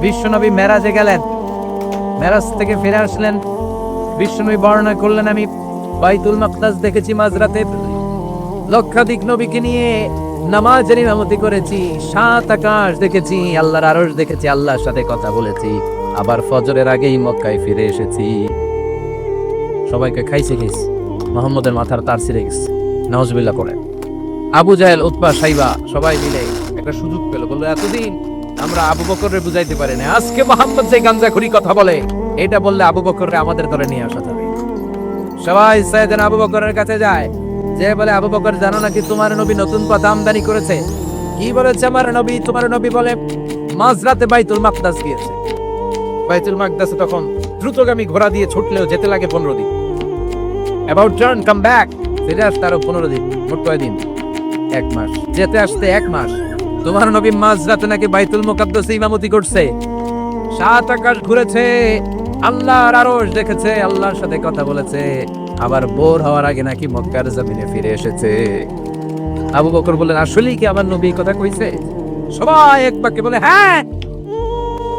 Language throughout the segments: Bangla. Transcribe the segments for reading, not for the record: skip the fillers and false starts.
বিশ্বনবী মেরাজে গেলেন, মেরাজ থেকে ফিরে আসলেন। বিশ্বনবী বর্ণনা করলেন, আমি বাইতুল মাকদাস দেখেছি মাঝরাতে, লক্ষাধিক নবীকে নিয়ে নামাজের ইমামতি করেছি, 7 আকাশ দেখেছি, আল্লাহর আরশ দেখেছি, আল্লাহর সাথে কথা বলেছি, আবার ফজরের আগেই মক্কায় ফিরে এসেছি। সবাইকে খাইছে গেছে, মোহাম্মদের মাথার তার ছিঁড়ে গেছে, নাউজুবিল্লাহ করে। আবু জাহেল, উতবা, সাইবা সবাই মিলে একটা সুযোগ পেল, বললো এতদিন আমরা আবু বকররে বুঝাইতে পারি না, আজকে মোহাম্মদ যে গাঞ্জাখুরি কথা বলে, এটা বললে আবু বকররে আমাদের ধরে নিয়ে আসা যাবে। সবাই সাইয়েদনা আবু বকরের কাছে যায়, যে বলে, আবু বকর জানো নাকি তোমার নবী নতুন পথ আমদানি করেছে? কি বলেছে আমার নবী? তোমার নবী বলে মাঝরাতে বাইতুল মাকদাস গিয়েছে। বাইতুল মাকদাসে তখন দ্রুতগামী ঘোড়া দিয়ে ছুটলেও যেতে লাগে 15 দিন। অ্যাবাউট টার্ন কাম ব্যাক, ফিরে আসতে আরো 15 দিন, মোট কয় দিন? 1 মাস, যেতে আসতে 1 মাস। তোমার নবী মাঝরাতে নাকি বাইতুল মুকাদ্দাসে ইমামতি করছে, 7 আকাশ ঘুরেছে, আল্লাহর আরশ দেখেছে, আল্লাহর সাথে কথা বলেছে, আবার বোর হওয়ার আগে নাকি মক্কার জমিনে ফিরে এসেছে। আবু বকর বললেন, আসলেই কি আমার নবী এই কথা কইছে? সবাই এক বাক্যে বলে, হ্যাঁ,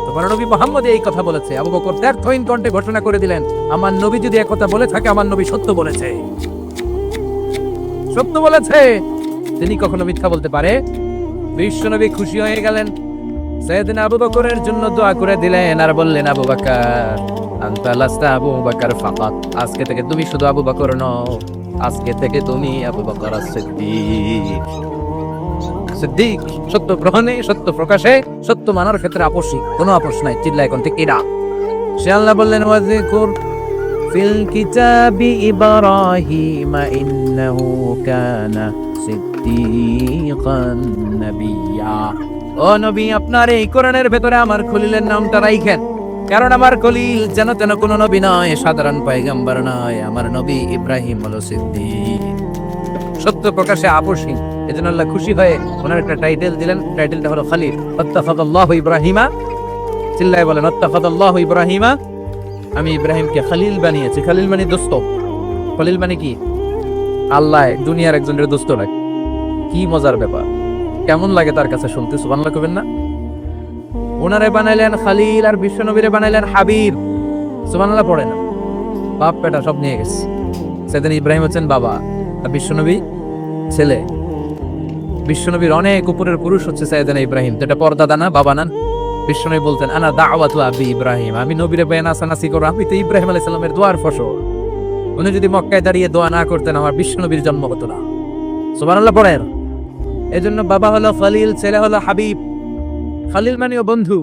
তোমার নবী মুহাম্মদ এই কথা বলেছে। আবু বকর ব্যর্থহীন কণ্ঠে ঘোষণা করে দিলেন, আমার নবী যদি এক কথা বলে থাকে, আমার নবী সত্য বলেছে, সত্য বলেছে, তিনি কখনো মিথ্যা বলতে পারে? বিশ্বনবী খুশি হয়ে গেলেন, সাইয়েদনা আবু বকরের জন্য দোয়া করে দিলেন, আর বললেন, আবু বকর আনতা লাস্তা আবু বকর ফাকাত, আজকে থেকে তুমি শুধু আবু বকর নও, আজকে থেকে তুমি আবু বকর as-সিদ্দিক। সিদ্দিক, সত্য গ্রহণে, সত্য প্রকাশে, সত্য মানার ক্ষেত্রে আপোষী, কোনো আপোষ নাই। চিল্লায় কোন ঠিক এরা। সে আল্লাহ বললেন, ওয়াযকুর ফিল কিতাবি ইব্রাহিম ইন্নাহু কানা সিদ্দিকান নাবিয়্যা। ও নবী, আপনার এই কোরআনের ভেতরে আমার খলিলের নামটা রাখেন, কারণ আমার খলিল যেন তেন কোনো নবী নয়, সাধারণ পয়গম্বর নয়, আমার নবী ইব্রাহিম হলো সিদ্দিক, সত্য প্রকাশে আপোষহীন। এজন্য আল্লাহ খুশি হয়ে ওনার একটা টাইটেল দিলেন, টাইটেলটা হলো খলিল। আত্তাখাযাল্লাহু ইব্রাহিমা, চিল্লায় বলেন, আত্তাখাযাল্লাহু ইব্রাহিমা, আমি ইব্রাহিমকে খলিল বানিয়েছি। খলিল মানে দোস্ত। খলিল মানে কি? আল্লাহ দুনিয়ার একজনের দোস্ত রাখে। কি মজার ব্যাপার, কেমন লাগে তার কাছে শুনতে? সুবহানাল্লাহ কইবেন না? ওনারে বানাইলেন খলিল, আর বিশ্বনবীরে বানাইলেন হাবিব। সুবহানাল্লাহ পড়ে না? বাপ বেটা সব নিয়ে গেছে। সেদিন ইব্রাহিম হচ্ছেন বাবা, আর বিশ্বনবী ছেলে। বিশ্বনবীর অনেক উপরের পুরুষ হচ্ছে সাইয়েদনা ইব্রাহিম, যেটা পর্দাদা না, বাবা না। বিশ্বনবী বলতেন, আনা দাওয়াতু আবি ইব্রাহিম, আমি নবীরে বেনাসানাসি করব, আমি তো ইব্রাহিম আলাইহিস সালামের দোয়ার ফসল। উনি যদি মক্কায় দাঁড়িয়ে দোয়া না করতেন, আমার বিশ্বনবীর জন্ম হতো না। সুবহানাল্লাহ পড়েন। এজন্য বাবা হলো খলিল, ছেলে হলো হাবিব। খলিল মানেও বন্ধু,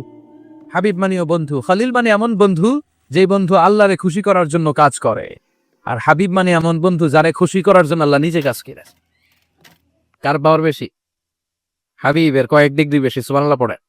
হাবিব মানেও বন্ধু। খলিল মানে এমন বন্ধু যে বন্ধু আল্লাহরে খুশি করার জন্য কাজ করে, আর হাবিব মানে এমন বন্ধু যারে খুশি করার জন্য আল্লাহ নিজে কাজ করে। কার পাওয়ার বেশি? হাবিবের কয়েক ডিগ্রি বেশি। সুবহানাল্লাহ পড়েন।